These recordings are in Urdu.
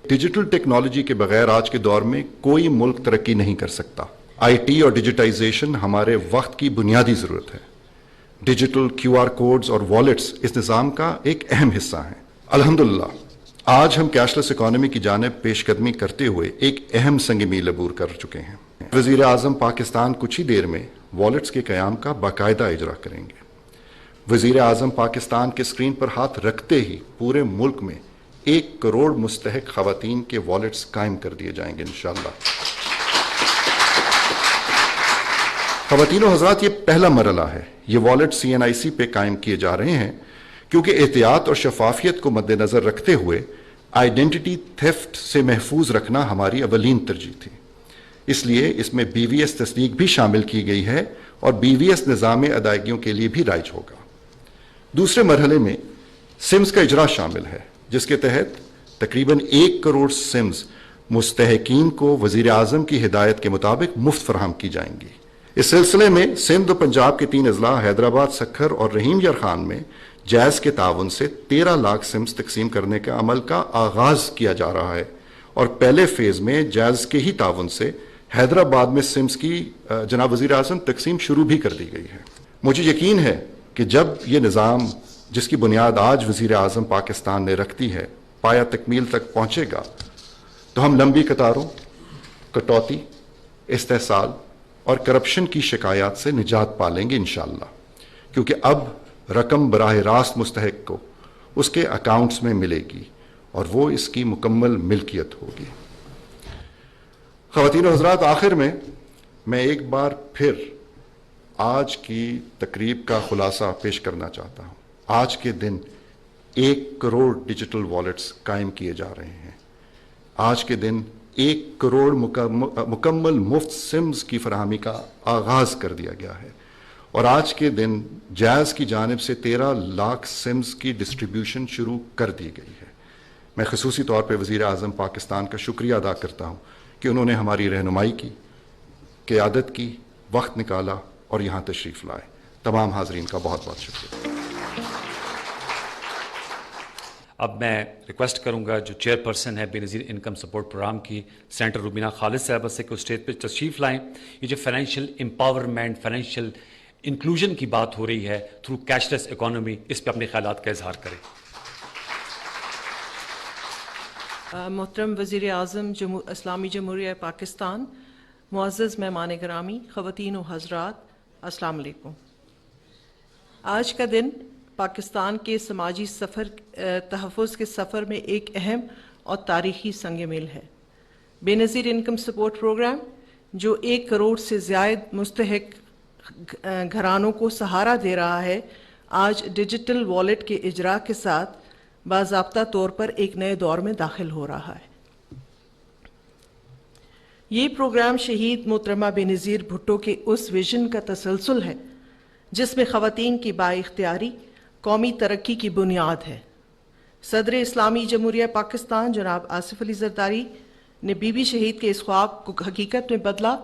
ڈیجیٹل ٹیکنالوجی کے بغیر آج کے دور میں کوئی ملک ترقی نہیں کر سکتا۔ آئی ٹی اور ڈیجیٹائزیشن ہمارے وقت کی بنیادی ضرورت ہے۔ ڈیجیٹل کیو آر کوڈز اور والیٹس اس نظام کا ایک اہم حصہ ہیں۔ الحمدللہ آج ہم کیش لیس اکانومی کی جانب پیش قدمی کرتے ہوئے ایک اہم سنگ میل عبور کر چکے ہیں۔ وزیر اعظم پاکستان کچھ ہی دیر میں والیٹس کے قیام کا باقاعدہ اجرا کریں گے۔ وزیر اعظم پاکستان کے اسکرین پر ہاتھ رکھتے ہی پورے ملک میں 1 کروڑ مستحق خواتین کے والیٹس قائم کر دیے جائیں گے انشاءاللہ۔ خواتین و حضرات، یہ پہلا مرحلہ ہے۔ یہ والیٹ CNIC پہ قائم کیے جا رہے ہیں کیونکہ احتیاط اور شفافیت کو مد نظر رکھتے ہوئے آئیڈینٹی تھیفٹ سے محفوظ رکھنا ہماری اولین ترجیح تھی۔ اس لیے اس میں BVS تصدیق بھی شامل کی گئی ہے اور BVS نظام ادائیگیوں کے لیے بھی رائج ہوگا۔ دوسرے مرحلے میں سمز کا اجرا شامل ہے، جس کے تحت تقریباً 1 کروڑ سمز مستحقین کو وزیر اعظم کی ہدایت کے مطابق مفت فراہم کی جائیں گی۔ اس سلسلے میں سندھ و پنجاب کے 3 اضلاع حیدرآباد، سکھر اور رحیم یار خان میں جیز کے تعاون سے 13 لاکھ سمز تقسیم کرنے کے عمل کا آغاز کیا جا رہا ہے، اور پہلے فیز میں جیز کے ہی تعاون سے حیدرآباد میں سمز کی جناب وزیر اعظم تقسیم شروع بھی کر دی گئی ہے۔ مجھے یقین ہے کہ جب یہ نظام جس کی بنیاد آج وزیر اعظم پاکستان نے رکھ دی ہے پایا تکمیل تک پہنچے گا تو ہم لمبی قطاروں، کٹوتی، استحصال اور کرپشن کی شکایات سے نجات پالیں گے انشاءاللہ، کیونکہ اب رقم براہ راست مستحق کو اس کے اکاؤنٹس میں ملے گی اور وہ اس کی مکمل ملکیت ہوگی۔ خواتین و حضرات، آخر میں ایک بار پھر آج کی تقریب کا خلاصہ پیش کرنا چاہتا ہوں۔ آج کے دن 1 کروڑ ڈیجیٹل والیٹس قائم کیے جا رہے ہیں۔ آج کے دن 1 کروڑ مکمل مفت سمز کی فراہمی کا آغاز کر دیا گیا ہے، اور آج کے دن جیز کی جانب سے 13 لاکھ سمز کی ڈسٹریبیوشن شروع کر دی گئی ہے۔ میں خصوصی طور پہ وزیر اعظم پاکستان کا شکریہ ادا کرتا ہوں کہ انہوں نے ہماری رہنمائی کی، قیادت کی، وقت نکالا اور یہاں تشریف لائے۔ تمام حاضرین کا بہت بہت شکریہ۔ اب میں ریکویسٹ کروں گا جو چیئر پرسن ہے بے نظیر انکم سپورٹ پروگرام کی، سینیٹر روبینہ خالد صاحبہ سے، کہ اسٹیج پہ تشریف لائیں۔ یہ جو فائنینشیل امپاورمنٹ، فائنینشیل انکلوژن کی بات ہو رہی ہے تھرو کیش لیس اکانومی، اس پہ اپنے خیالات کا اظہار کریں۔ محترم وزیر اعظم اسلامی جمہوریہ پاکستان، معزز مہمان گرامی، خواتین و حضرات، السلام علیکم۔ آج کا دن پاکستان کے سماجی تحفظ کے سفر میں ایک اہم اور تاریخی سنگ میل ہے۔ بے نظیر انکم سپورٹ پروگرام، جو 1 کروڑ سے زائد مستحق گھرانوں کو سہارا دے رہا ہے، آج ڈیجیٹل والیٹ کے اجرا کے ساتھ باضابطہ طور پر ایک نئے دور میں داخل ہو رہا ہے۔ یہ پروگرام شہید محترمہ بے نظیر بھٹو کے اس ویژن کا تسلسل ہے جس میں خواتین کی بااختیاری قومی ترقی کی بنیاد ہے۔ صدر اسلامی جمہوریہ پاکستان جناب آصف علی زرداری نے بی بی شہید کے اس خواب کو حقیقت میں بدلا۔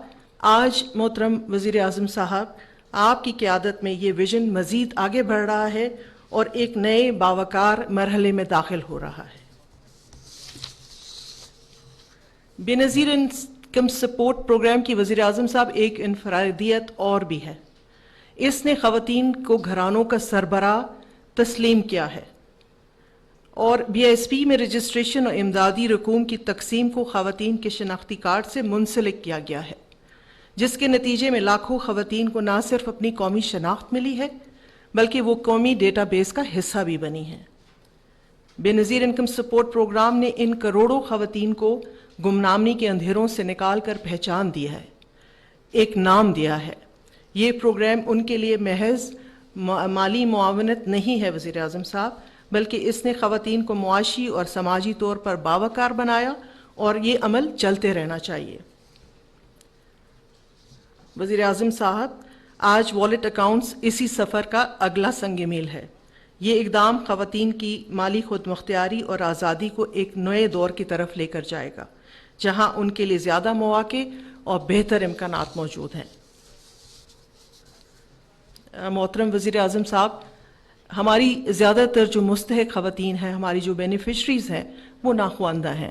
آج محترم وزیر اعظم صاحب، آپ کی قیادت میں یہ ویژن مزید آگے بڑھ رہا ہے اور ایک نئے باوقار مرحلے میں داخل ہو رہا ہے۔ بے نظیر انکم سپورٹ پروگرام کی وزیر اعظم صاحب ایک انفرادیت اور بھی ہے۔ اس نے خواتین کو گھرانوں کا سربراہ تسلیم کیا ہے اور BISP میں رجسٹریشن اور امدادی رقوم کی تقسیم کو خواتین کے شناختی کارڈ سے منسلک کیا گیا ہے، جس کے نتیجے میں لاکھوں خواتین کو نہ صرف اپنی قومی شناخت ملی ہے بلکہ وہ قومی ڈیٹا بیس کا حصہ بھی بنی ہیں۔ بے نظیر انکم سپورٹ پروگرام نے ان کروڑوں خواتین کو گمنامی کے اندھیروں سے نکال کر پہچان دی ہے، ایک نام دیا ہے۔ یہ پروگرام ان کے لیے محض مالی معاونت نہیں ہے وزیر اعظم صاحب، بلکہ اس نے خواتین کو معاشی اور سماجی طور پر باوقار بنایا اور یہ عمل چلتے رہنا چاہیے۔ وزیر اعظم صاحب، آج والیٹ اکاؤنٹس اسی سفر کا اگلا سنگ میل ہے۔ یہ اقدام خواتین کی مالی خود مختاری اور آزادی کو ایک نئے دور کی طرف لے کر جائے گا، جہاں ان کے لیے زیادہ مواقع اور بہتر امکانات موجود ہیں۔ محترم وزیر اعظم صاحب، ہماری زیادہ تر جو مستحق خواتین ہیں، ہماری جو بینیفیشریز ہیں، وہ ناخواندہ ہیں۔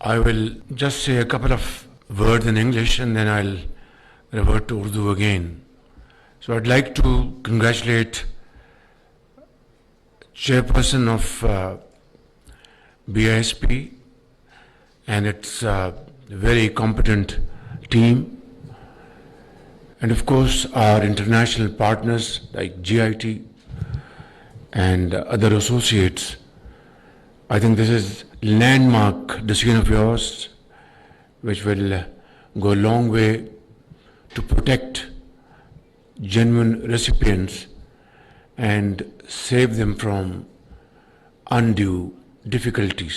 I will just say a couple of words in English and then I'll revert to Urdu again. So I'd like to congratulate Chairperson of BISP and its very competent team, and of course our international partners like GIT and other associates. I think this is landmark decision of yours which will go a long way to protect genuine recipients and save them from undue difficulties.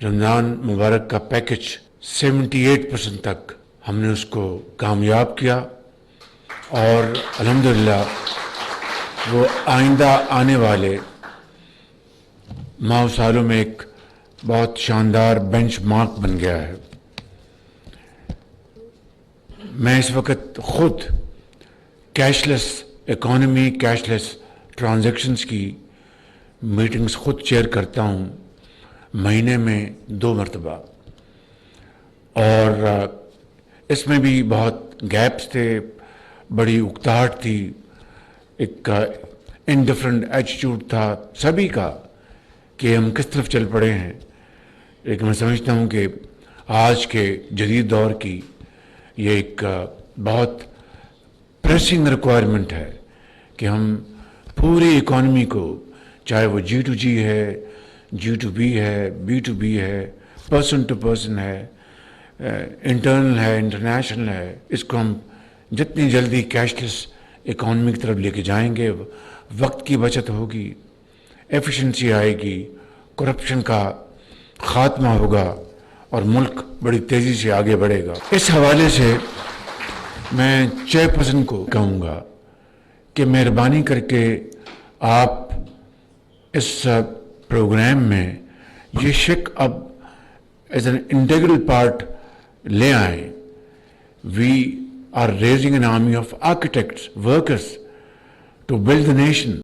رمضان مبارک کا پیکج 78% تک ہم نے اس کو کامیاب کیا، اور الحمدللہ وہ آئندہ آنے والے ماہ و سالوں میں ایک بہت شاندار بینچ مارک بن گیا ہے۔ میں اس وقت خود cash less economy, cash less transactions کی میٹنگز خود چیئر کرتا ہوں، مہینے میں 2 مرتبہ، اور اس میں بھی بہت گیپس تھے، بڑی اکتاہٹ تھی، ایک انڈیفرنٹ ایٹیٹیوڈ تھا سبھی کا کہ ہم کس طرف چل پڑے ہیں، لیکن میں سمجھتا ہوں کہ آج کے جدید دور کی یہ ایک بہت پریسنگ ریکوائرمنٹ ہے کہ ہم پوری اکانومی کو، چاہے وہ G2G ہے، G2B ہے، B2B ہے، پرسن ٹو پرسن ہے، انٹرنل ہے، انٹرنیشنل ہے، اس کو ہم جتنی جلدی کیش لیس اکانومی کی طرف لے کے جائیں گے، وقت کی بچت ہوگی، ایفیشنسی آئے گی، کرپشن کا خاتمہ ہوگا، اور ملک بڑی تیزی سے آگے بڑھے گا۔ اس حوالے سے میں چیئرپرسن کو کہوں گا کہ مہربانی کر کے آپ اس پروگرام میں یہ شک اب ایز این انٹیگرل پارٹ لے آئیں۔ We are raising an army of architects, workers to build the nation.